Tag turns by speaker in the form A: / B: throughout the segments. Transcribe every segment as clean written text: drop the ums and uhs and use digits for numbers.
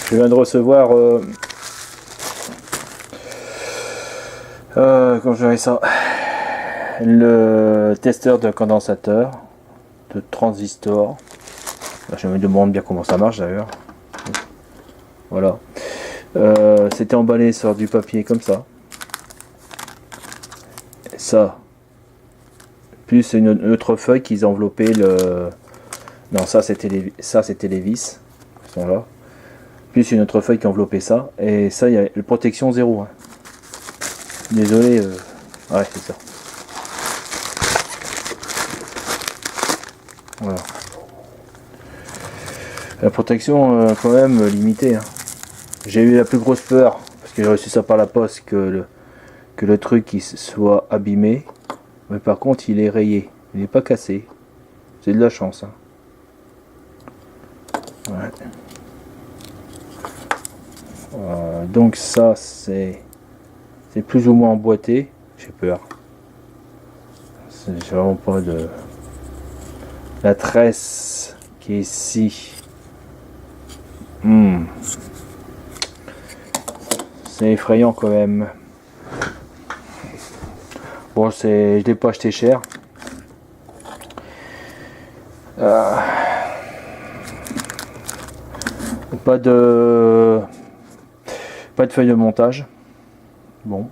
A: Je viens de recevoir comment je dirais ça, le testeur de condensateur de transistor. Je me demande bien comment ça marche d'ailleurs. Voilà. C'était emballé sur du papier comme ça. Et ça. Plus une autre feuille qu'ils enveloppaient le. Non, ça c'était les vis. Ils sont là. Plus une autre feuille qui enveloppait ça. Et ça, il y a la protection 0. Hein. Désolé. Ouais, c'est ça. Voilà. La protection quand même limitée. Hein. J'ai eu la plus grosse peur parce que j'ai reçu ça par la poste que le truc il soit abîmé. Mais par contre il est rayé. Il n'est pas cassé. C'est de la chance. Hein. Ouais. Donc ça c'est plus ou moins emboîté. J'ai peur. J'ai vraiment pas de... La tresse qui est ici. C'est effrayant quand même. Bon, je l'ai pas acheté cher. Pas de feuille de montage. Bon.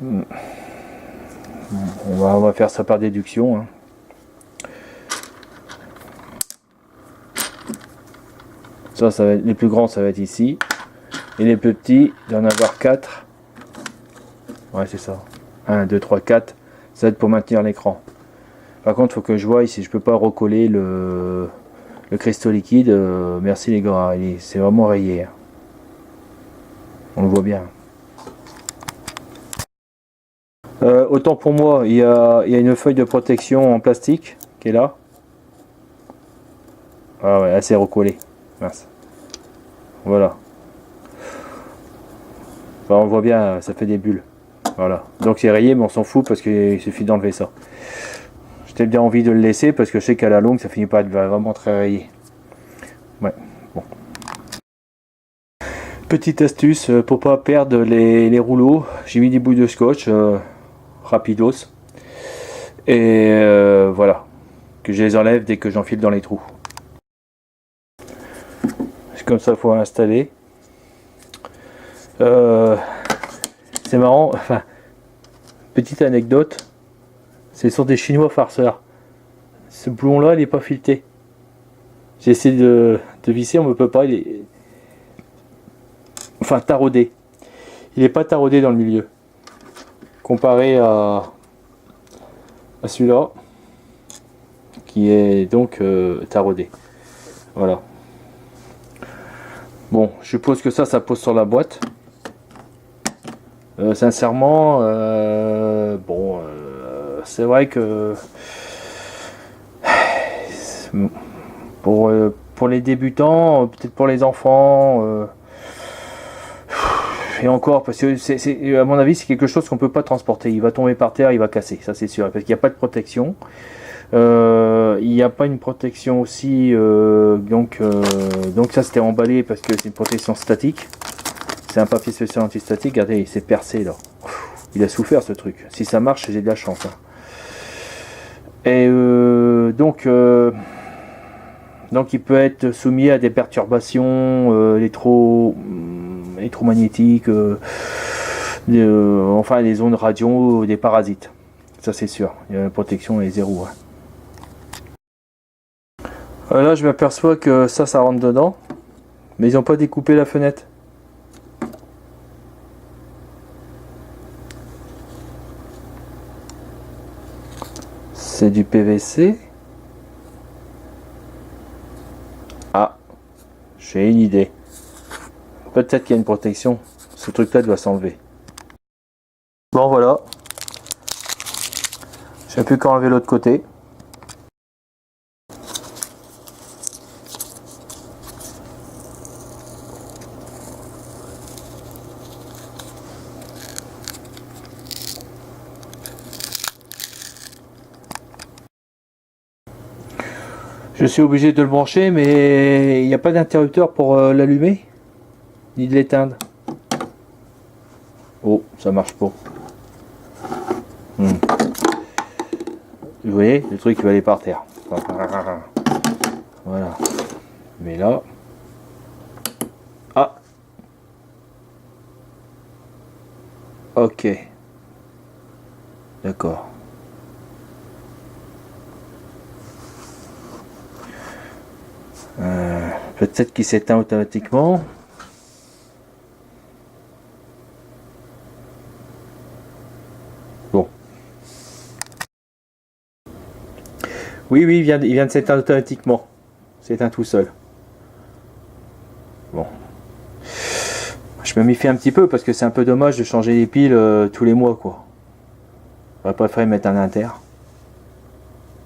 A: On va faire ça par déduction. Hein. Ça va être, les plus grands, ça va être ici. Et les plus petits, il doit en avoir 4. Ouais, c'est ça. 1, 2, 3, 4. Ça va être pour maintenir l'écran. Par contre, il faut que je voie si je peux pas recoller le cristaux liquide. Merci les gars, c'est vraiment rayé. On le voit bien. Autant pour moi, il y a une feuille de protection en plastique qui est là. Ah ouais, elle s'est recollée. Mince. Voilà. Enfin, on voit bien, ça fait des bulles. Voilà. Donc c'est rayé, mais on s'en fout parce qu'il suffit d'enlever ça. J'étais bien envie de le laisser parce que je sais qu'à la longue, ça finit par être vraiment très rayé. Ouais. Bon. Petite astuce pour pas perdre les rouleaux. J'ai mis des bouts de scotch rapidos. Et voilà. Que je les enlève dès que j'enfile dans les trous. C'est comme ça qu'il faut installer. C'est marrant, enfin, petite anecdote, ce sont des Chinois farceurs. Ce boulon là il n'est pas fileté. J'ai essayé de visser, on ne peut pas, il est... Enfin taraudé. Il n'est pas taraudé dans le milieu. Comparé à celui-là, qui est donc taraudé. Voilà. Bon, je suppose que ça pose sur la boîte. Sincèrement, c'est vrai que pour les débutants, peut-être pour les enfants, et encore, parce que à mon avis, c'est quelque chose qu'on peut pas transporter. Il va tomber par terre, il va casser, ça c'est sûr, parce qu'il n'y a pas de protection. Il n'y a pas une protection aussi, donc ça c'était emballé parce que c'est une protection statique. C'est un papier spécial antistatique. Regardez, il s'est percé là. Il a souffert ce truc. Si ça marche, j'ai de la chance. Hein. Et donc il peut être soumis à des perturbations électromagnétiques, enfin des ondes radio, des parasites. Ça c'est sûr. La protection est 0. Hein. Là, je m'aperçois que ça rentre dedans, mais ils n'ont pas découpé la fenêtre. C'est du PVC. Ah, j'ai une idée. Peut-être qu'il y a une protection. Ce truc-là doit s'enlever. Bon, voilà. Je n'ai plus qu'à enlever l'autre côté. Je suis obligé de le brancher, mais il n'y a pas d'interrupteur pour l'allumer, ni de l'éteindre. Oh, ça marche pas. Vous voyez, le truc il va aller par terre. Voilà. Mais là... Ah. Ok. D'accord. Peut-être qu'il s'éteint automatiquement. Bon. Oui, il vient de s'éteindre automatiquement. S'éteint tout seul. Bon. Je me méfie un petit peu parce que c'est un peu dommage de changer les piles tous les mois, quoi. J'aurais préféré mettre un inter.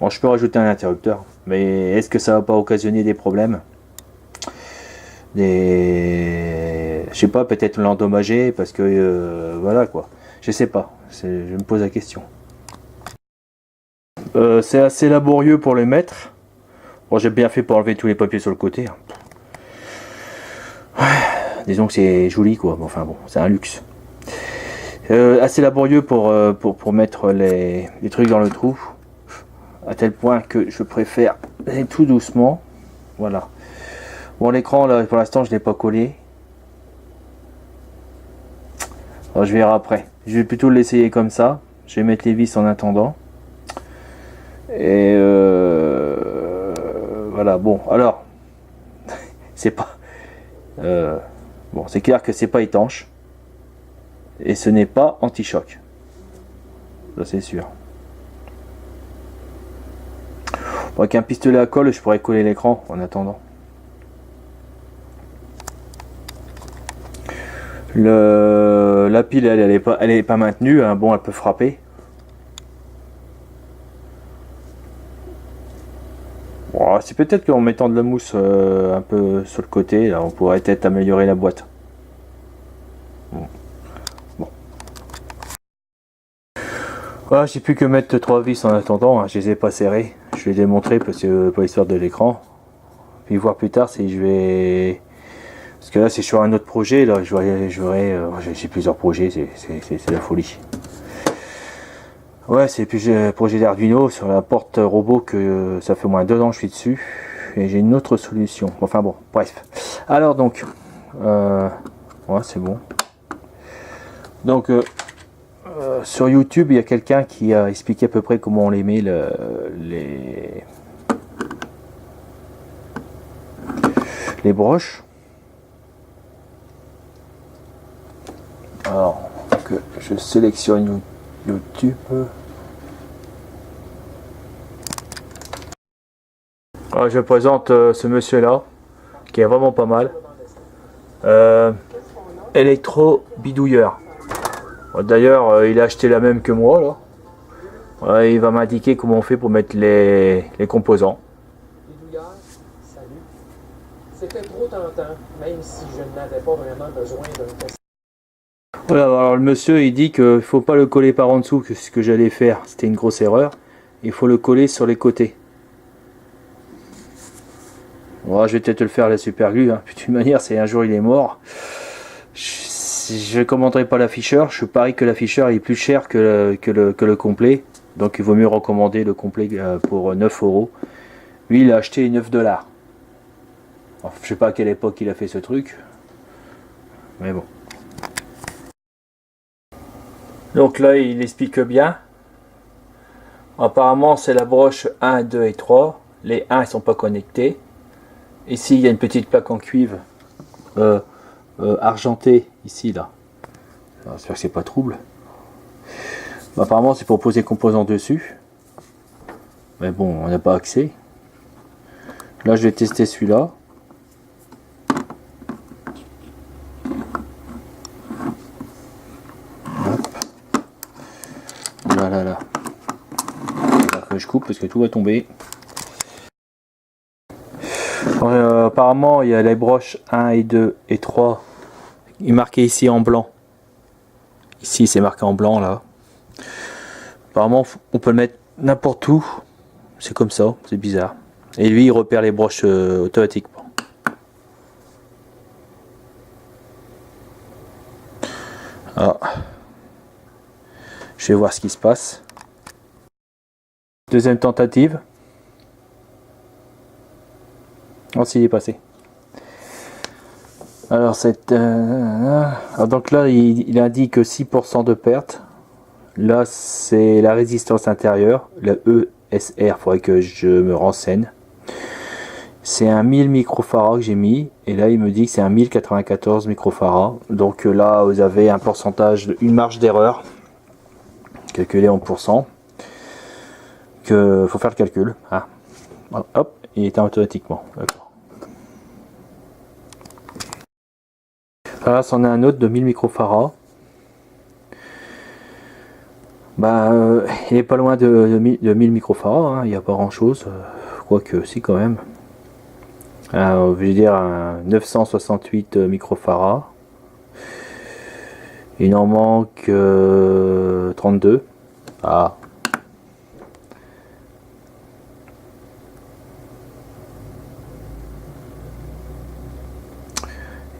A: Bon, je peux rajouter un interrupteur, mais est-ce que ça va pas occasionner des problèmes? Je sais pas, peut-être l'endommager parce que voilà quoi. Je sais pas, je me pose la question. C'est assez laborieux pour le mettre. Bon, j'ai bien fait pour enlever tous les papiers sur le côté. Ouais, disons que c'est joli quoi. Enfin bon, c'est un luxe. Assez laborieux pour mettre les trucs dans le trou. À tel point que je préfère aller tout doucement. Voilà. Bon, l'écran là pour l'instant je l'ai pas collé. Alors, je verrai après. Je vais plutôt l'essayer comme ça. Je vais mettre les vis en attendant. Et voilà. Bon, alors c'est pas bon, c'est clair que c'est pas étanche et ce n'est pas anti-choc. Ça c'est sûr. Bon, avec un pistolet à colle, je pourrais coller l'écran en attendant. La pile, elle est pas maintenue, hein. Bon, elle peut frapper. Bon, c'est peut-être qu'en mettant de la mousse un peu sur le côté, là, on pourrait peut-être améliorer la boîte. Bon. Voilà, j'ai plus que mettre 3 vis en attendant, hein. Je les ai pas serrées. Je vais les démontrer parce que pour l'histoire de l'écran. Puis voir plus tard si je vais... Parce que là c'est sur un autre projet, là j'ai plusieurs projets, c'est la folie. Ouais, c'est le projet d'Arduino sur la porte robot que ça fait au moins 2 ans que je suis dessus. Et j'ai une autre solution. Enfin bon, bref. Alors donc, ouais c'est bon. Donc sur YouTube il y a quelqu'un qui a expliqué à peu près comment on les met les broches. Alors que je sélectionne YouTube. Alors, je présente ce monsieur là qui est vraiment pas mal. Électro bidouilleur. D'ailleurs il a acheté la même que moi là. Il va m'indiquer comment on fait pour mettre les composants.
B: Bidouilleur, salut. C'était trop tentant, même si je n'avais pas vraiment besoin d'un test.
A: Voilà, alors le monsieur il dit qu'il ne faut pas le coller par en dessous, que ce que j'allais faire c'était une grosse erreur. Il faut le coller sur les côtés. Bon, je vais peut-être le faire la super glue, hein. De toute manière, c'est un jour il est mort. Je ne commanderai pas l'afficheur. Je parie que l'afficheur est plus cher que le complet. Donc il vaut mieux recommander le complet pour 9 €. Lui il a acheté 9 $. Alors, je sais pas à quelle époque il a fait ce truc. Mais bon. Donc là il explique bien. Apparemment c'est la broche 1, 2 et 3. Les 1 ils sont pas connectés. Ici il y a une petite plaque en cuivre argentée ici là. J'espère que c'est pas trouble. Apparemment c'est pour poser les composants dessus. Mais bon on n'a pas accès. Là je vais tester celui-là. Là. Que je coupe parce que tout va tomber. Apparemment il y a les broches 1 et 2 et 3. Il est marqué ici en blanc. Ici c'est marqué en blanc là. Apparemment on peut le mettre n'importe où. C'est comme ça, c'est bizarre. Et lui il repère les broches automatiquement. Ah. Je vais voir ce qui se passe. Deuxième tentative. Oh, s'il est passé. Alors, donc là, il indique 6% de perte. Là, c'est la résistance intérieure, la ESR, il faudrait que je me renseigne. C'est un 1000 microfarads que j'ai mis, et là, il me dit que c'est un 1094 microfarads. Donc là, vous avez un pourcentage, une marge d'erreur, calculée en pourcent, que faut faire le calcul. Hein. Hop, il éteint automatiquement. D'accord. Là, c'en est un autre de 1000 microfarads. Bah, il n'est pas loin de 1000 microfarads, hein. Il n'y a pas grand chose, quoique si quand même. Je veux dire un 968 microfarads. Il en manque 32. Ah.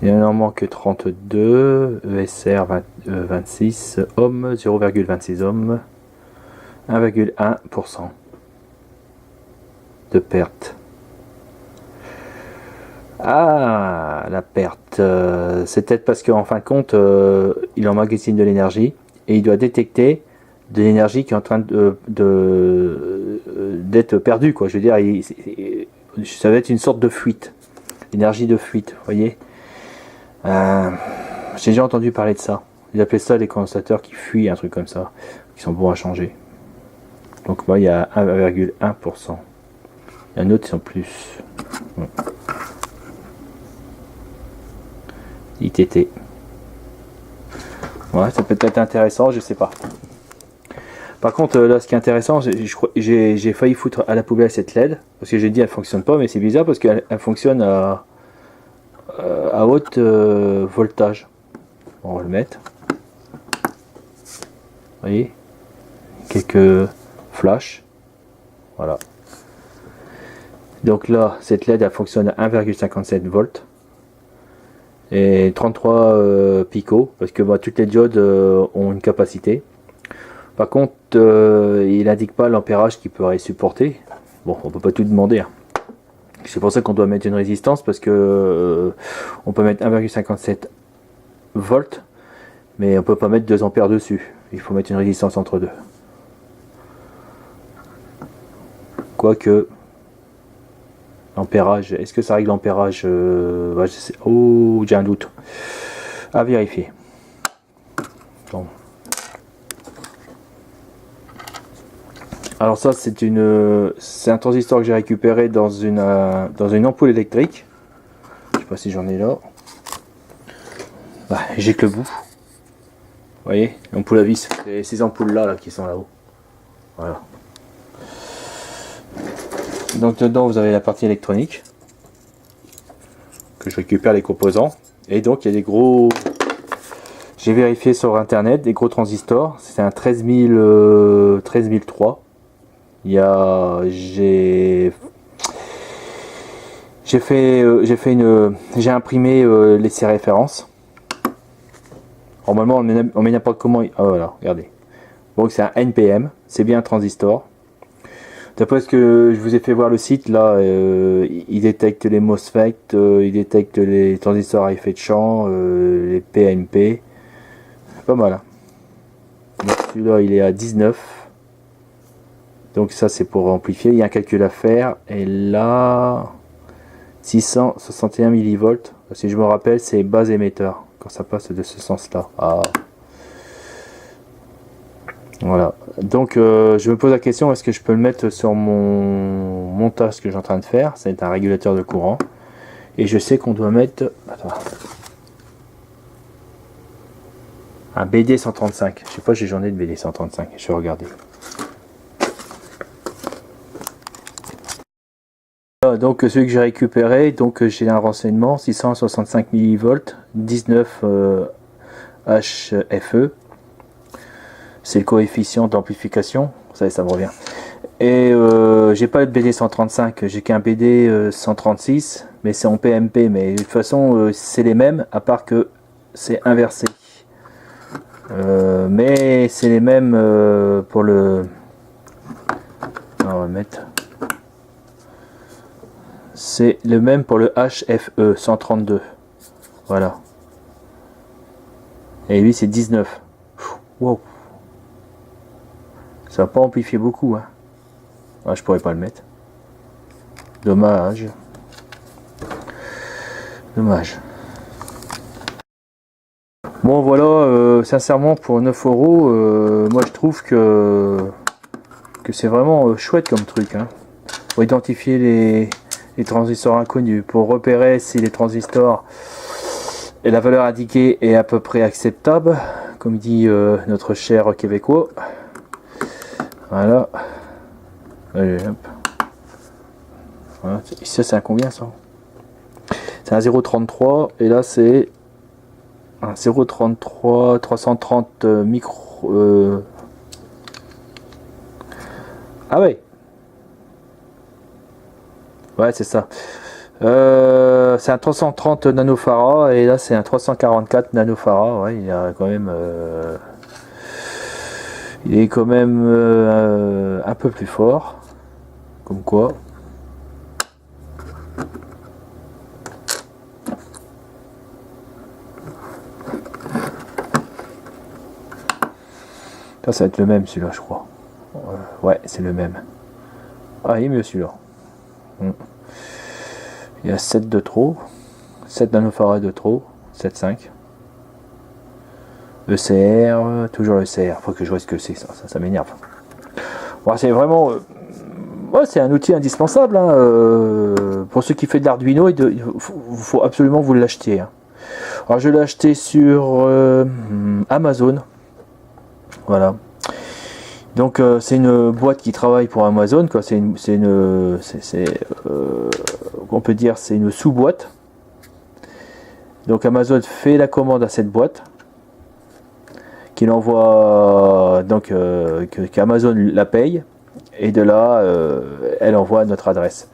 A: Il en manque 32, ESR 26, ohm, 0,26 ohm, 1,1% de perte. Ah, la perte, c'est peut-être parce qu'en fin de compte, il emmagasine de l'énergie et il doit détecter de l'énergie qui est en train d'être perdue, quoi. Je veux dire, ça va être une sorte de fuite, énergie de fuite, vous voyez. J'ai déjà entendu parler de ça. Ils appellent ça les condensateurs qui fuient, un truc comme ça, qui sont bons à changer. Donc moi, il y a 1,1%. Il y en a d'autres qui sont plus. Bon. ITT. Ouais, ça peut être intéressant, je sais pas. Par contre, là, ce qui est intéressant, j'ai failli foutre à la poubelle cette LED, parce que j'ai dit elle fonctionne pas, mais c'est bizarre parce qu'elle fonctionne à haute voltage. Bon, on va le mettre. Vous voyez, quelques flashs. Voilà. Donc là, cette LED elle fonctionne à 1,57 volts et 33 picots, parce que bah, toutes les diodes ont une capacité. Par contre, il n'indique pas l'ampérage qu'il pourrait supporter. Bon, on peut pas tout demander. Hein. C'est pour ça qu'on doit mettre une résistance, parce que on peut mettre 1,57 volts, mais on peut pas mettre 2 ampères dessus. Il faut mettre une résistance entre deux. Quoique, l'ampérage, est-ce que ça règle l'ampérage bah, oh, j'ai un doute. À vérifier. Bon. Alors ça, c'est un transistor que j'ai récupéré dans une ampoule électrique. Je sais pas si j'en ai là. Bah, j'ai que le bout. Vous voyez, l'ampoule à vis. C'est ces ampoules là qui sont là-haut. Voilà. Donc dedans vous avez la partie électronique que je récupère les composants, et donc il y a des gros, j'ai vérifié sur internet, des gros transistors. C'est un 13003. Il y a j'ai imprimé les ces références. Normalement on met n'importe comment. Ah voilà, regardez. Donc c'est un NPM, c'est bien un transistor. D'après ce que je vous ai fait voir le site, là, il détecte les MOSFET, il détecte les transistors à effet de champ, les PNP. Pas mal. Hein. Celui-là, il est à 19. Donc ça, c'est pour amplifier. Il y a un calcul à faire. Et là, 661 millivolts. Si je me rappelle, c'est bas émetteur. Quand ça passe de ce sens-là. Ah. Voilà, donc je me pose la question, est-ce que je peux le mettre sur mon montage que j'ai en train de faire. C'est un régulateur de courant, et je sais qu'on doit mettre un BD 135. Je sais pas si j'en ai de BD 135, je vais regarder. Donc celui que j'ai récupéré, donc j'ai un renseignement 665 millivolts, 19 HFE. C'est le coefficient d'amplification, ça me revient. Et j'ai pas de BD 135, j'ai qu'un BD 136, mais c'est en PMP. Mais de toute façon, c'est les mêmes, à part que c'est inversé. Mais c'est les mêmes pour le. On va mettre. C'est le même pour le HFE 132. Voilà. Et lui c'est 19. Wow. Ça va pas amplifier beaucoup. Hein. Ah, je pourrais pas le mettre. Dommage. Dommage. Bon voilà, sincèrement pour 9 euros, moi je trouve que c'est vraiment chouette comme truc. Hein. Pour identifier les transistors inconnus, pour repérer si les transistors et la valeur indiquée est à peu près acceptable, comme dit notre cher Québécois. Voilà. Allez, hop. Voilà. Ça c'est un combien ça? C'est un 0,33 et là c'est un 0,33 330 micro. Ah ouais. Ouais c'est ça. C'est un 330 nanofarad et là c'est un 344 nanofarad. Ouais, il a quand même. Il est quand même un peu plus fort. Comme quoi. Ça va être le même celui-là je crois. Ouais c'est le même. Ah il est mieux celui-là. Il y a 7 de trop. 7 nanofarad de trop. 7,5. ECR. Toujours ECR. Faut que je vois ce que c'est ça m'énerve. Bon, c'est vraiment... ouais, c'est un outil indispensable. Hein, pour ceux qui font de l'Arduino, il faut absolument vous l'acheter. Hein. Alors je l'ai acheté sur Amazon. Voilà. Donc c'est une boîte qui travaille pour Amazon, quoi. On peut dire c'est une sous-boîte. Donc Amazon fait la commande à cette boîte, qu'il envoie donc qu'Amazon la paye et de là elle envoie à notre adresse.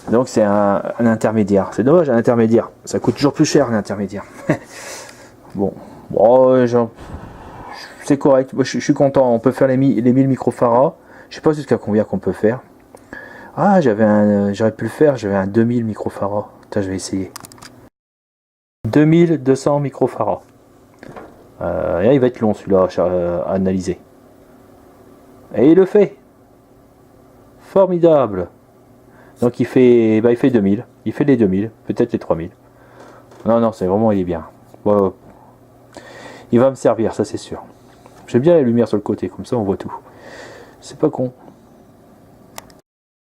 A: Donc c'est un intermédiaire. C'est dommage un intermédiaire. Ça coûte toujours plus cher l'intermédiaire. Bon, c'est correct, moi, je suis content, on peut faire les 1000 microfarads, je sais pas jusqu'à combien qu'on peut faire. Ah j'aurais pu le faire, j'avais un 2000 microfarads, putain je vais essayer. 2200 microfarads. Il va être long celui-là à analyser. Et il le fait. Formidable. Donc il fait 2000, il fait les 2000, peut-être les 3000. Non c'est vraiment il est bien. Bon, il va me servir, ça c'est sûr. J'aime bien la lumière sur le côté, comme ça on voit tout. C'est pas con.